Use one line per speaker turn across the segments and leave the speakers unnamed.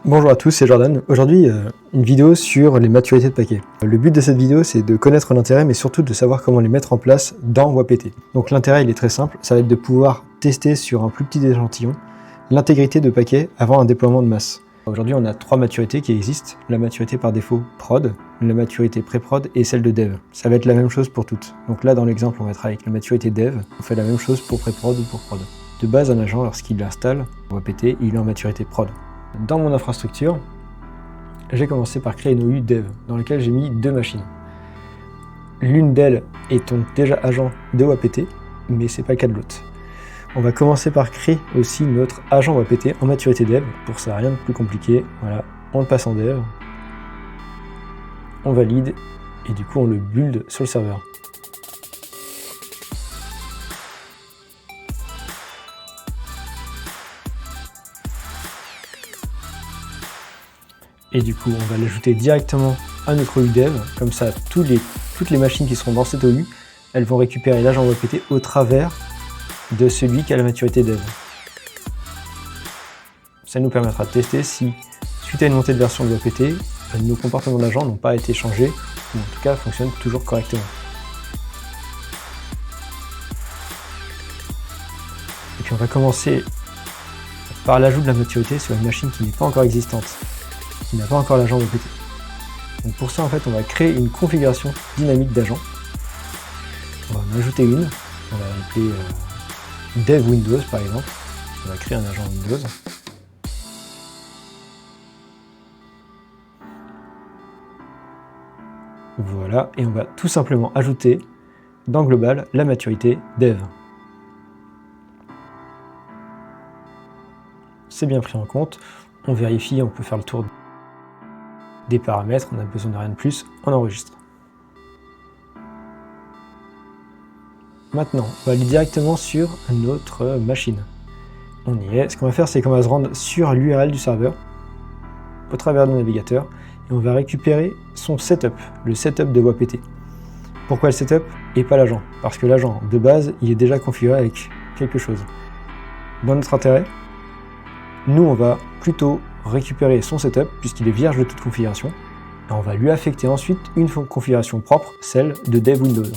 Bonjour à tous, c'est Jordan. Aujourd'hui, une vidéo sur les maturités de paquets. Le but de cette vidéo, c'est de connaître l'intérêt, mais surtout de savoir comment les mettre en place dans WAPT. Donc l'intérêt, il est très simple, ça va être de pouvoir tester sur un plus petit échantillon l'intégrité de paquets avant un déploiement de masse. Aujourd'hui, on a 3 maturités qui existent. La maturité par défaut prod, la maturité pré-prod et celle de dev. Ça va être la même chose pour toutes. Donc là, dans l'exemple, on va être avec la maturité dev. On fait la même chose pour pré-prod ou pour prod. De base, un agent, lorsqu'il l'installe, WAPT, il est en maturité prod. Dans mon infrastructure, j'ai commencé par créer une OU dev dans laquelle j'ai mis 2 machines. L'une d'elles est donc déjà agent de WAPT, mais c'est pas le cas de l'autre. On va commencer par créer aussi notre agent WAPT en maturité dev. Pour ça, rien de plus compliqué. Voilà, on le passe en dev, on valide et du coup on le build sur le serveur. Et du coup, on va l'ajouter directement à notre OU dev. Comme ça, toutes les machines qui seront dans cette OU, elles vont récupérer l'agent WAPT au travers de celui qui a la maturité dev. Ça nous permettra de tester si, suite à une montée de version de WAPT, nos comportements d'agent n'ont pas été changés, ou en tout cas fonctionnent toujours correctement. Et puis on va commencer par l'ajout de la maturité sur une machine qui n'est pas encore existante, qui n'a pas encore l'agent WAPT. Donc pour ça, en fait, on va créer une configuration dynamique d'agent. On va en ajouter une, on va l'appeler Dev Windows par exemple. On va créer un agent Windows. Voilà, et on va tout simplement ajouter dans Global la maturité Dev. C'est bien pris en compte. On vérifie, on peut faire le tour des paramètres, on n'a besoin de rien de plus, on enregistre. Maintenant, on va aller directement sur notre machine. On y est. Ce qu'on va faire, c'est qu'on va se rendre sur l'URL du serveur, au travers du navigateur, et on va récupérer son setup, le setup de WAPT. Pourquoi le setup et pas l'agent? Parce que l'agent, de base, il est déjà configuré avec quelque chose. Dans notre intérêt, nous, on va plutôt récupérer son setup, puisqu'il est vierge de toute configuration, et on va lui affecter ensuite une configuration propre, celle de Dev Windows.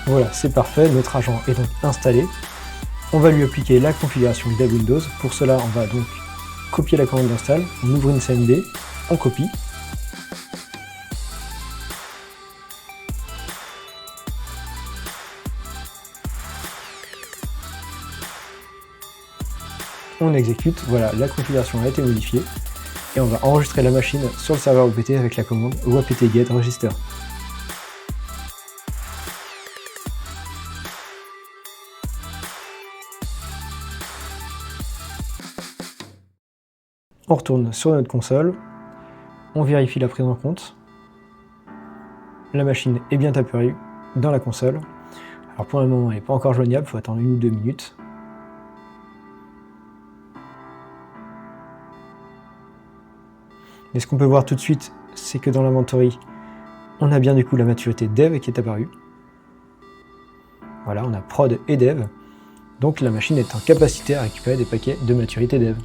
Voilà, c'est parfait, notre agent est donc installé. On va lui appliquer la configuration Dev Windows. Pour cela, on va donc copier la commande d'install, on ouvre une CMD, on copie. On exécute, voilà, la configuration a été modifiée. Et on va enregistrer la machine sur le serveur WAPT avec la commande WAPT get register. On retourne sur notre console, on vérifie la prise en compte. La machine est bien apparue dans la console. Alors pour le moment, elle n'est pas encore joignable, il faut attendre 1 ou 2 minutes. Mais ce qu'on peut voir tout de suite, c'est que dans l'inventory, on a bien du coup la maturité dev qui est apparue. Voilà, on a prod et dev. Donc la machine est en capacité à récupérer des paquets de maturité dev.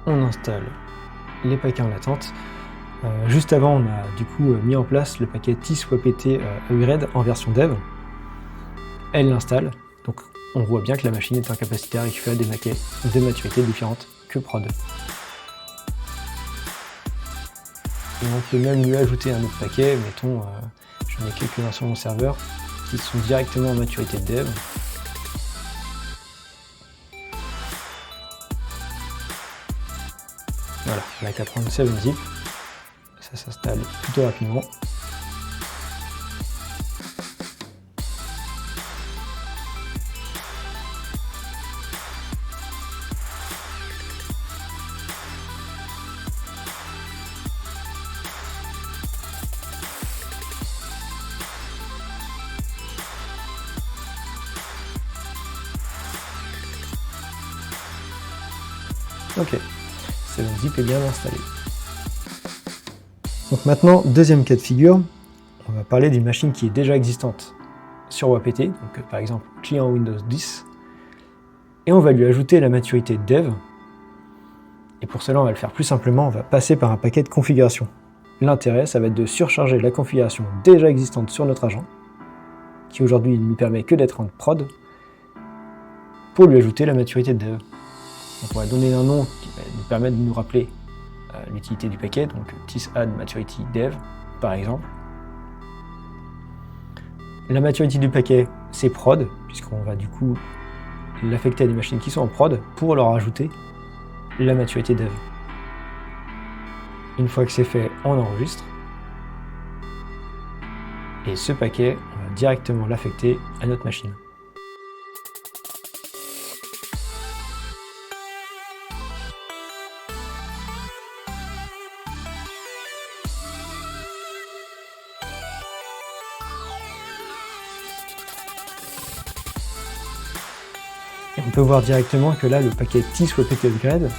On installe les paquets en attente. Juste avant, on a du coup mis en place le paquet TIS-WAPT upgrade en version dev. Elle l'installe, donc on voit bien que la machine est en capacité à récupérer des paquets de maturité différentes que prod. Et on peut même lui ajouter un autre paquet, mettons, j'en ai quelques-uns sur mon serveur, qui sont directement en maturité de dev. Voilà, on n'a qu'à prendre 7-zip, ça s'installe plutôt rapidement. Ok, 7-zip est bien installé. Donc maintenant, deuxième cas de figure, on va parler d'une machine qui est déjà existante sur WAPT, donc par exemple client Windows 10, et on va lui ajouter la maturité dev, et pour cela on va le faire plus simplement, on va passer par un paquet de configuration. L'intérêt, ça va être de surcharger la configuration déjà existante sur notre agent, qui aujourd'hui ne lui permet que d'être en prod, pour lui ajouter la maturité de dev. Donc on va donner un nom qui va nous permettre de nous rappeler l'utilité du paquet, donc tysadd maturity dev par exemple. La maturité du paquet c'est prod, puisqu'on va du coup l'affecter à des machines qui sont en prod pour leur ajouter la maturité dev. Une fois que c'est fait, on enregistre. Et ce paquet, on va directement l'affecter à notre machine. Et on peut voir directement que là, le paquet TIS-WAPT upgrade,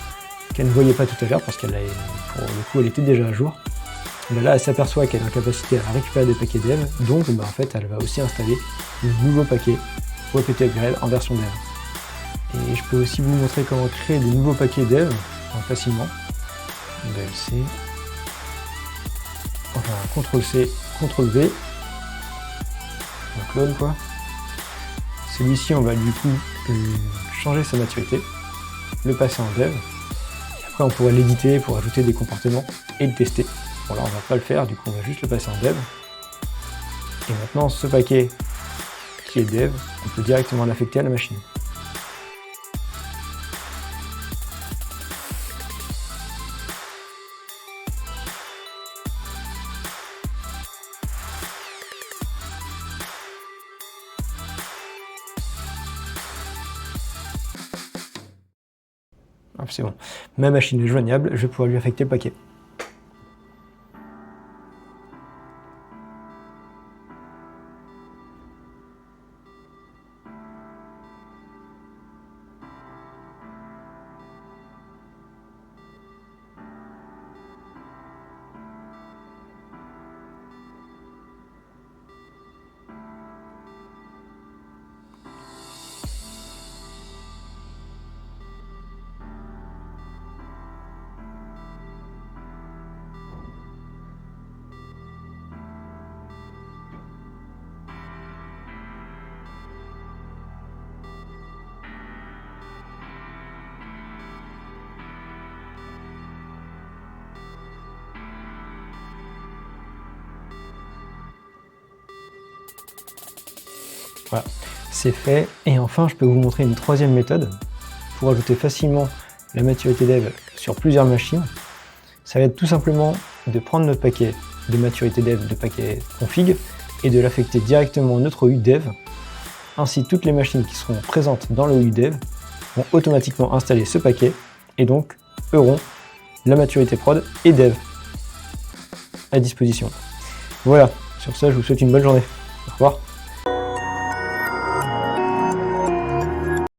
qu'elle ne voyait pas tout à l'heure parce qu'elle pour le coup, elle était déjà à jour. Ben là, elle s'aperçoit qu'elle a la capacité à récupérer des paquets dev, donc en fait, elle va aussi installer le nouveau paquet WAPT upgrade en version dev. Et je peux aussi vous montrer comment créer des nouveaux paquets dev facilement. VLC, enfin CTRL-C, CTRL-V, un clone quoi. Celui-ci, on va du coup changer sa maturité, le passer en dev, et après on pourrait l'éditer pour ajouter des comportements et le tester. Bon là on va pas le faire, du coup on va juste le passer en dev. Et maintenant ce paquet qui est dev, on peut directement l'affecter à la machine. Hop, c'est bon. Ma machine est joignable, je vais pouvoir lui affecter le paquet. Voilà, c'est fait. Et enfin, je peux vous montrer une troisième méthode pour ajouter facilement la maturité dev sur plusieurs machines. Ça va être tout simplement de prendre notre paquet de maturité dev, de paquet config, et de l'affecter directement à notre OU dev. Ainsi, toutes les machines qui seront présentes dans le OU dev vont automatiquement installer ce paquet et donc auront la maturité prod et dev à disposition. Voilà, sur ça, je vous souhaite une bonne journée. Au revoir.